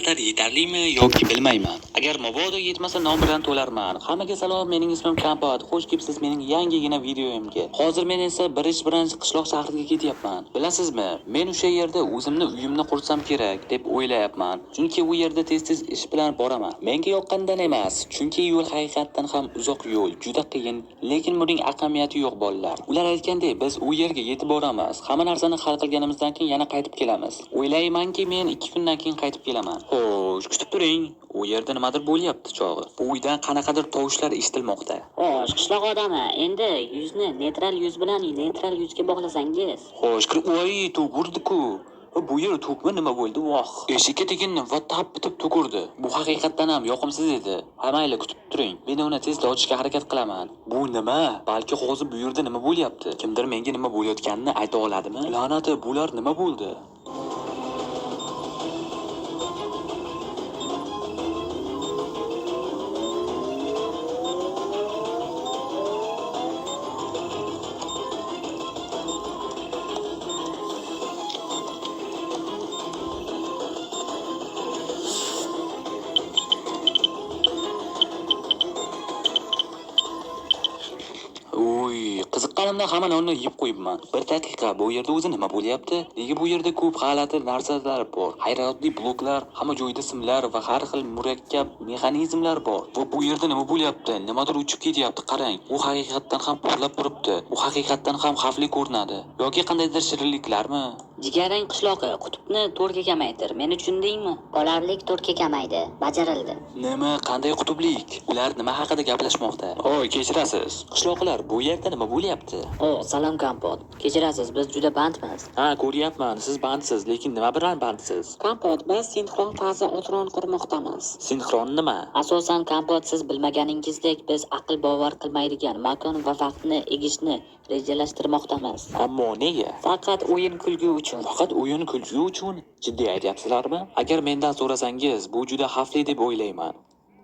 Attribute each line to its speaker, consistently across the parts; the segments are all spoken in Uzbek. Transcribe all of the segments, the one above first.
Speaker 1: ma'lumotlar yetarlimi yoki bilmayman. Agar mabodo yetmasa nom bilan to'larman. Hammaga salom, mening ismim Kampot. Xush kelibsiz mening yangigina videoyimga. Hozir men esa birinchi qishloq shahriga ketyapman. Bilasizmi, men o'sha yerda o'zimni uyimni qursam kerak deb o'ylayapman. Chunki u yerda tez-tez ish bilan boraman. Menga yoqqandan emas, chunki yo'l haqiqatdan ham uzoq yo'l, juda qiyin, lekin buning ahamiyati yo'q bolalar. Ular aytgandek, biz u yerga yetib boramiz. Hamma narsani hal qilganimizdan keyin yana qaytib kelamiz. O'ylaymanki, men 2 kundan keyin qaytib kelaman. Xo'sh, kutib turing. U yerda nimadir bo'lyapti chog'i. Bu uydan qanaqadir tovushlar eshitilmoqda.
Speaker 2: Xo'sh, qishloq odami, endi yuzni neytral yuz bilan neytral yuzga bog'lasangiz.
Speaker 1: Xo'sh, voy, to'g'urdi-ku. Bu yer to'kma nima bo'ldi? Voh. Eshikka teginni va tap bitib to'kurdi. Bu haqiqatdan ham yoqimsiz edi. Ha, mayli, kutib turing. Men uni tezda ochishga harakat qilaman. Bu nima? Balki hozir bu yerda nima bo'lyapti? Kimdir menga nima bo'layotganini ayta oladimi? La'nati, bular nima bo'ldi? Qiziqqanimdan hamma nonni yeb qo'yibman. Bir daqiqa, bu yerda o'zi nima bo'lyapti? Nega bu yerda ko'p g'alati narsalar bor? Hayratli bloklar, hamma joyda simlar va har xil murakkab mexanizmlar bor. Bu yerda nima bo'lyapti? Nimadir uchib ketyapti, qarang. U haqiqatdan ham porlab turibdi. Bu haqiqatdan ham xavfli ko'rinadi. Yoki qandaydir shirinliklarmi?
Speaker 2: Jigarrang qishloqi, qutbni 4 ga kamaytir. Meni tushundingmi? Qolarlik 4 ga kamaydi. Bajarildi.
Speaker 1: Nima, qanday qutblik? Ular nima haqida gaplashmoqda? Oy, kechirasiz. Qishloqlar, bu yerda nima bo'lyapti?
Speaker 2: Salom Kampot. Kechirasiz, biz juda bandmiz.
Speaker 1: Ha, ko'ryapman, siz bandsiz, lekin nima bilan bandsiz?
Speaker 2: Kampot, biz sinxron faza o'tron qurmoqdamiz.
Speaker 1: Sinxron nima?
Speaker 2: Asosan Kampot, siz bilmaganingizdek biz aql bovar qilmaydigan makon va vaqtni egishni rejalashtirmoqdamiz.
Speaker 1: Ammo nega?
Speaker 2: Faqat o'yin kulgi uchun.
Speaker 1: Faqat o'yin kulgi uchun? Jiddiy aytyapsizlarmi? Agar mendan so'rasangiz, bu juda xavfli deb o'ylayman.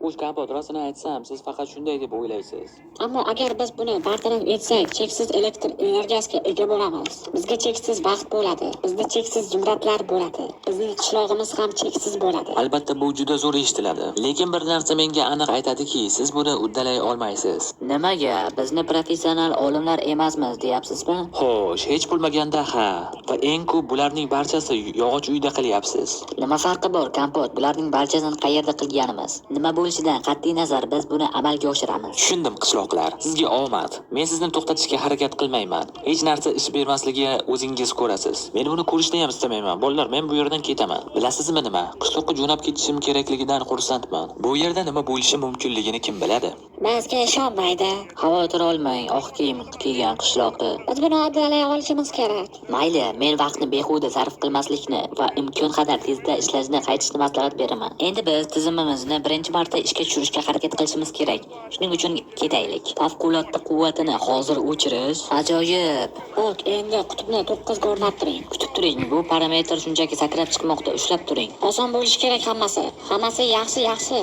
Speaker 1: O'z Kampot, rostini aytsam, siz faqat shunday deb o'ylaysiz.
Speaker 3: Ammo agar biz buni bartaraf etsak, cheksiz elektr energiyasiga ega bo'lamiz. Bizga cheksiz vaqt bo'ladi. Bizda cheksiz zumradlar bo'ladi. Bizning qishlog'imiz ham cheksiz bo'ladi.
Speaker 1: Albatta, bu juda zo'r eshitiladi. Lekin bir narsa menga aniq aytadiki, siz buni uddalay olmaysiz.
Speaker 2: Nimaga? Bizni professional olimlar emasmiz, deyapsizmi?
Speaker 1: Xo'sh, hech bo'lmaganda ha. Va eng ko'p bularning barchasi yog'och uyda qilyapsiz.
Speaker 2: Nima farqi bor, Kampot? Bularning barchasini qayerda qilganimiz? Nima bo'lishidan qat'iy nazar biz buni amalga oshiramiz.
Speaker 1: Tushundim qishloqlar. Sizga omad. Men sizni to'xtatishga harakat qilmayman. Hech narsa ish bermasligiga o'zingiz ko'rasiz. Men buni ko'rishni ham istamayman. Bolalar, men bu yerdan ketaman. Bilasizmi nima? Qishloqqa jo'nab ketishim kerakligidan xursandman. Bu yerda nima bo'lishi mumkinligini kim biladi?
Speaker 3: Bizga ishonmaydi.
Speaker 2: Xavotir olmang, oq kiyim kiygan qishloqi.
Speaker 3: Biz buni uddalay olishimiz kerak.
Speaker 2: Mayli, men vaqtni behuda sarf qilmaslikni va imkon qadar tezda ishlashni qaytishni maslahat beraman. Endi biz tizimimizni birinchi marta ishga tushirishga harakat qilishimiz kerak. Shuning uchun ketaylik. Favqulodda quvvatini hozir o'chirish ajoyib.
Speaker 3: Xo'p, endi qutbni 9 ga o'rnab turing.
Speaker 2: Kutib turing, bu parametr shunchaki sakrab chiqmoqda, ushlab turing.
Speaker 3: Oson bo'lishi kerak hammasi. Hammasi yaxshi.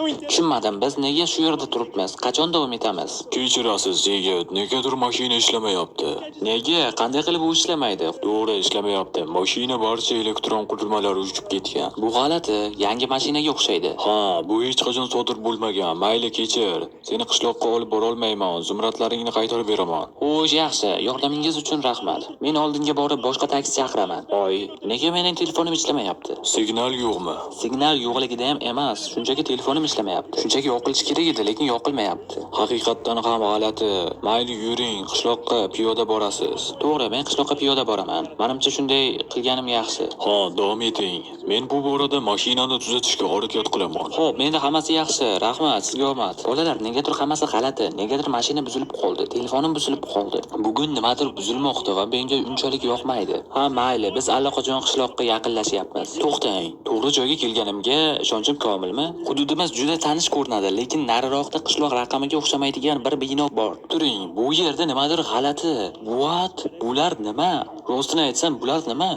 Speaker 1: Tushunmadim, biz nega shu yerda turibmiz? Qachon davom etamiz?
Speaker 4: Kechirasiz yigit, negadir mashina ishlamayapti.
Speaker 1: Nega? Qanday qilib u ishlamaydi?
Speaker 4: To'g'ri, ishlamayapti. Mashina barcha elektron qurilmalari uchib ketgan.
Speaker 1: Bu g'alati, yangi mashinaga o'xshaydi.
Speaker 4: Ha, bu hech qachon sodir bo'lmagan. Mayli, kechir. Seni qishloqqa olib bora olmayman. Zumradlaringni qaytarib beraman.
Speaker 1: Xo'sh, yaxshi. Yordamingiz uchun rahmat. Men oldinga borib boshqa taksi chaqiraman. Oy, nega mening telefonim ishlamayapti?
Speaker 4: Signal yo'qmi?
Speaker 1: Signal yo'qligida ham emas, shunchaki telefonim ishlamayapti. Shunchaki yoqilishi kerak edi, lekin yoqilmayapti.
Speaker 4: Haqiqatdan ham g'alati. Mayli, yuring, qishloqqa piyoda borasiz.
Speaker 1: To'g'ri, men qishloqqa piyoda boraman. Menimcha shunday qilganim yaxshi.
Speaker 4: Ha, davom eting. Men bu borada mashinani tuzatishga harakat qilaman.
Speaker 1: Xo'p, menda hammasi yaxshi. Rahmat, sizga omad. Bolalar, negadir hammasi g'alati. Negadir mashina buzilib qoldi, telefonim buzilib qoldi. Bugun nimadir buzilmoqda va menga unchalik yoqmaydi. Ha, mayli, biz allaqachon qishloqqa yaqinlashyapmiz. To'xtang. To'g'ri joyga kelganimga ishonchim komilmi? Hududimiz juda tanish ko'rinadi, lekin nariroqda qishloq raqamiga o'xshamaydigan bir bino bor. Turing, bu yerda nimadir g'alati. What? Bular nima? Rostini aytsam, bular nima?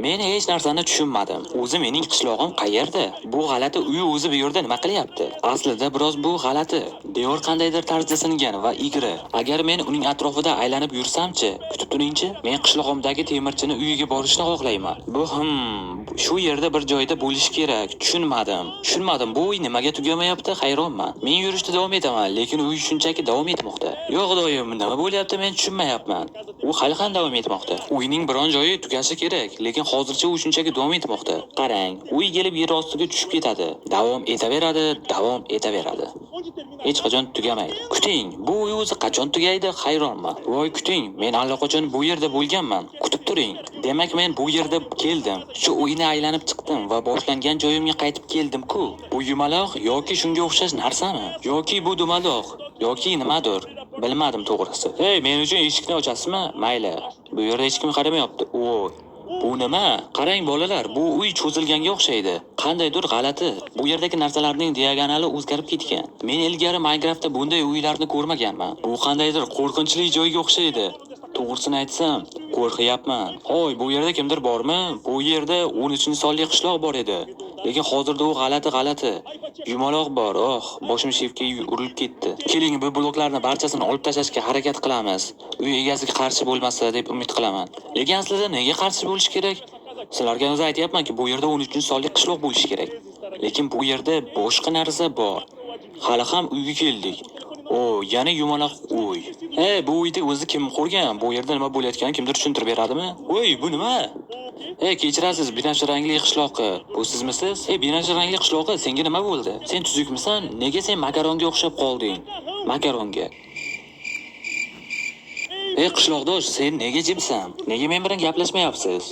Speaker 1: Men hech narsani tushunmadim. O'zi mening qishlog'im qayerda? Bu g'alati uy o'zi bu yerda nima qilyapti? Aslida biroz bu g'alati. Devor qandaydir tarzda singan va egri. Agar men uning atrofida aylanib yursamchi, kutib turingchi, men qishlog'imdagi temirchini uyiga borishni xohlayman. Bu shu yerda bir joyda bo'lishi kerak. Tushunmadim. Bu uy nimaga tugamayapti? Hayronman. Men yurishda davom etaman, lekin uy shunchaki davom etmoqda. Yo'q doim, nima bo'lyapti men tushunmayapman. U hali ham davom etmoqda. Uyning biron joyi tugashi kerak, lekin hozircha u shunchaki davom etmoqda. Qarang, uy kelib yer ostiga tushib ketadi. Davom etaveradi. Hech qachon tugamaydi. Kuting, bu uy o'zi qachon tugaydi? Hayronman. Voy kuting, men allaqachon bu yerda bo'lganman. Kutib turing. Demak men bu yerda keldim. Shu uyni aylanib chiqdim va boshlangan joyimga qaytib keldim-ku. Bu yumaloq yoki shunga o'xshash narsami? Yoki bu dumaloq yoki nimadir? Bilmadim to'g'risi. Hey, men uchun eshikni ochasizmi? Mayli. Bu yerda hech kim qaramayapti. Bu nima? Qarang bolalar, bu uy cho'zilganga o'xshaydi. Qandaydir g'alati. Bu yerdagi narsalarning diagonali o'zgarib ketgan. Men ilgari Minecraftda bunday uylarni ko'rmaganman. Bu qandaydir qo'rqinchli joyga o'xshaydi. To'g'risini aytsam, qo'rqyapman. Hoy, bu yerda kimdir bormi? Bu yerda 13-sonli qishloq bor edi. Lekin hozirda u g'alati. Yumaloq bor. Boshim shefga urilib ketdi. Keling, bu bloklarni barchasini olib tashlashga harakat qilamiz. Uy egasiga qarshi bo'lmasa deb umid qilaman. Lekin aslida nega qarshi bo'lish kerak? Sizlarga o'zi aytayapman-ki, bu yerda 13-sonli qishloq bo'lishi kerak. Lekin bu yerda boshqa narsa bor. Hali ham uyga keldik. Yana yumaloq uy. Bu uyda o'zi kim qurgan? Bu yerda nima bo'layotganini kimdir tushuntirib beradimi? Bu nima? Kechirasiz, binafsha rangli qishloqi. Bu sizmisiz? Binafsha rangli qishloqi, senga nima bo'ldi? Sen tuzukmisan? Nega sen makaronga o'xshab qolding? Makaronga. Qishloqdosh, sen nega jimsan? Nega men bilan gaplashmayapsiz?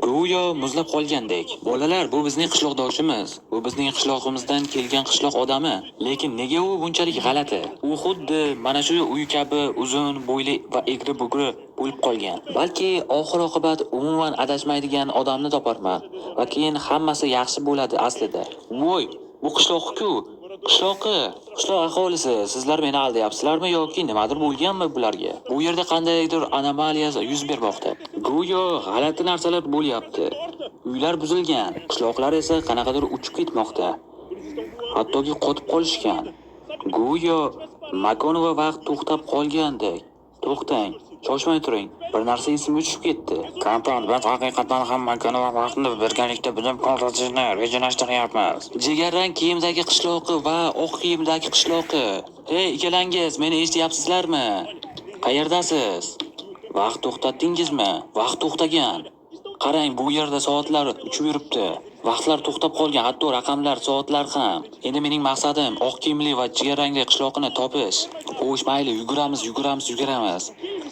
Speaker 1: Go'yo muzlab qolgandek. Bolalar, bu bizning qishloqdoshimiz. Bu bizning qishlog'imizdan kelgan qishloq odami. Lekin nega u bunchalik g'alati? U xuddi mana shu uy kabi uzun, bo'yli va egri-bugri bo'lib qolgan. Balki oxir-oqibat umuman adashmaydigan odamni toparman va keyin hammasi yaxshi bo'ladi aslida. Voy, bu qishloq-ku. Qishloq aholisi, sizlar meni aldayapsizlarmi yoki nimadir bo'lganmi bularga? Bu yerda qandaydir anomaliya yuz bermoqda. Go'yo g'alati narsalar bo'lyapti. Uylar buzilgan, qishloqlar esa qanaqadir uchib ketmoqda. Hattoki qotib qolishgan. Go'yo makon va vaqt to'xtab qolgandek. To'xtang, shoshmay turing. Bir narsa esimga tushib ketdi. Kompaniya biz haqiqatan ham makon va vaqtni birgalikda bilib qoldirishni rejalashtiryapmiz. Jigarrang kiyimdagi qishloqi va oq kiyimdagi qishloqi. Ikkalangiz, meni eshityapsizlarmi? Qayerdasiz? Vaqt to'xtatdingizmi? Vaqt to'xtagan. Qarang, bu yerda soatlar uchib yuribdi. Vaqtlar to'xtab qolgan, hatto raqamlar, soatlar ham. Endi mening maqsadim oq kiyimli va jigarrangli qishloqni topish. Xo'sh, mayli, yuguramiz.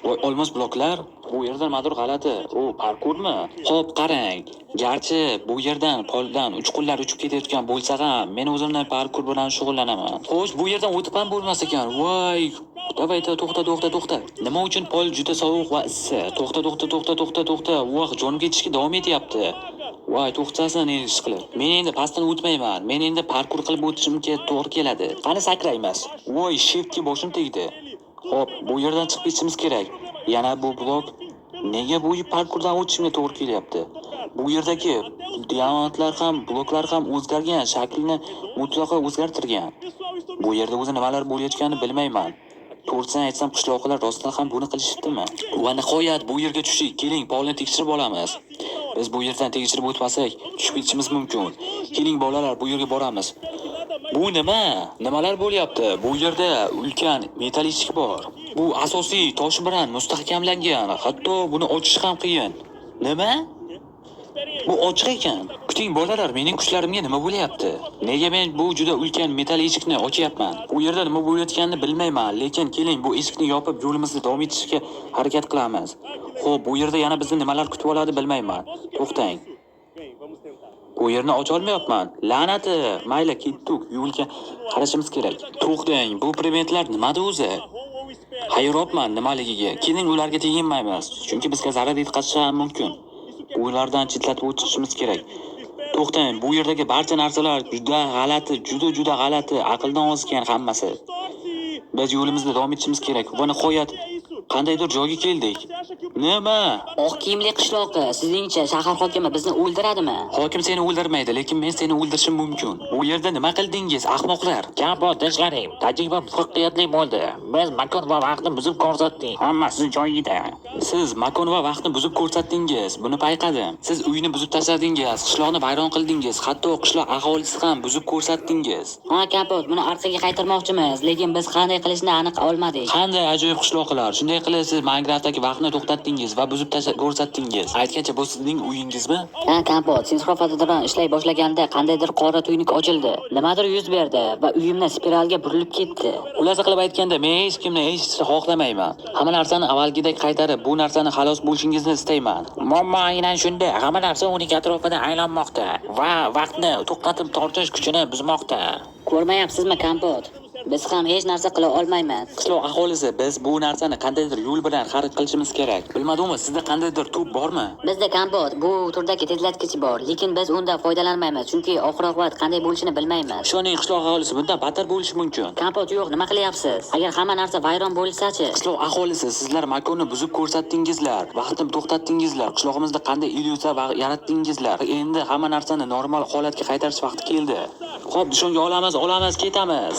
Speaker 1: Voy, olmos bloklar. Bu yerda nimadir g'alati. Parkurmi? Xo'p, qarang. Garchi bu yerdan poldan uchqunlar uchib ketayotgan bo'lsa ham, men o'zimdan parkur bilan shug'ullanaman. Xo'sh, bu yerdan o'tib ham bo'lmas ekan. Voy, davay, to'xta. Nima uchun pol juda sovuq va issiq? To'xta. Voh, jonim ketishga davom etyapti. Voy, to'xtasin ish qilib. Men endi pastdan o'tmayman. Men endi parkur qilib o'tishimga to'g'ri keladi. Qani sakraymiz. Voy, shefga boshim tegdi. Xo'p, bu yerdan chiqib ketishimiz kerak. Yana bu blok. Nega bu parkurdan o'tishimga to'g'ri kelyapti? Bu yerdagi diamantlar ham, bloklar ham o'zgargan, shaklini mutlaqo o'zgartirgan. Bu yerda o'zi nimalar bo'layotganini bilmayman. To'g'risini aytsam, qishloqlar rostdan ham buni qilishibdimi? Va nihoyat bu yerga tushdik. Keling, polni tekshirib olamiz. Biz bu yerdan tekshirib o'tmasak, tushib ketishimiz mumkin. Keling bolalar, bu yerga boramiz. Bu nima? Nimalar bo'lyapti? Bu yerda ulkan metal eshik bor. Bu asosiy tosh bilan mustahkamlangan. Hatto buni ochish ham qiyin. Nima? Bu ochiq ekan. Kuting bolalar, mening kuchlarimga nima bo'lyapti? Nega men bu juda ulkan metal eshikni ochyapman? Bu yerda nima bo'layotganini bilmayman, lekin keling bu eshikni yopib yo'limizni davom etishga harakat qilamiz. Xo'p, bu yerda yana bizni nimalar kutib oladi bilmayman. To'xtang. Bu yerni ocha olmayapman. La'nati. Mayli, ketdik. Yo'lga qarashimiz kerak. To'xtang. Bu prementlar nimada o'zi? Hayronman nimaligiga. Keling ularga teginmaymiz, chunki bizga zarar yetkazishi ham mumkin. Ulardan chetlatib o'tishimiz kerak. To'xtang, bu yerdagi barcha narsalar juda g'alati, aqldan ozgan hammasi. Biz yo'limizda davom etishimiz kerak. Va nihoyat qandaydir joyga keldik. Nima?
Speaker 2: Oq kiyimli qishloqi, sizningcha shahar hokimi bizni o'ldiradimi?
Speaker 1: Hokim seni o'ldirmaydi, lekin men seni o'ldirishim mumkin. Bu yerda nima qildingiz, ahmoqlar?
Speaker 5: Kampo tashlaring. Tajriba muvaffaqiyatli bo'ldi. Biz makon va vaqtni buzib ko'rsatdik. Hammasi joyida.
Speaker 1: Siz makon va vaqtni buzib ko'rsatdingiz. Buni payqadim. Siz uyni buzib tashladingiz, qishloqni vayron qildingiz, hatto qishloq aholisi ham buzib ko'rsatdingiz.
Speaker 2: Ha, Kapot, buni orqaga qaytarmoqchimiz, lekin biz qanday qilishni aniq olmadik.
Speaker 1: Qanday ajoyib qishloqlar. Shunday qilib siz Minecraftdagi vaqtni to'xtatdingiz va buzib ko'rsatdingiz. Aytgancha bu sizning uyingizmi?
Speaker 2: Ha, Kapot, sinxrofatida ishlay boshlaganda qandaydir qora tuynik ochildi. Nimadir yuz berdi va uyimni spiralga burilib ketdi.
Speaker 1: Xulasa qilib aytganda, men hech kimni eshitishni xohlamayman. Hamma narsani avvalgidek qaytarib, bu narsani xalos bo'lishingizni istayman.
Speaker 5: Muammo aynan shunda. Hamma narsa uning atrofida aylanmoqda va vaqtni to'xtatib tortish kuchini buzmoqda.
Speaker 2: Ko'rmayapsizmi, Kapot? Biz ham hech narsa qila olmaymiz.
Speaker 1: Qishloq aholisi, biz bu narsani qandaydir yo'l bilan xarid qilishimiz kerak. Bilmadimmi, sizda qandaydir to'p bormi?
Speaker 2: Bizda Kapot, bu turdagi tezlatgich bor, lekin biz undan foydalanmaymiz, chunki oxir-oqibat qanday bo'lishini bilmaymiz.
Speaker 1: Ishoning, qishloq aholisi bundan battar bo'lishi mumkin.
Speaker 2: Kapot, yo'q, nima qilyapsiz? Agar hamma narsa vayron bo'lsa-chi?
Speaker 1: Qishloq aholisi, sizlar makonni buzib ko'rsatdingizlar, vaqtni to'xtatdingizlar, qishlog'imizda qanday ilyuziya yaratdingizlar. Endi hamma narsani normal holatga qaytarish vaqti keldi. Xo'p, dushonga olamiz, ketamiz.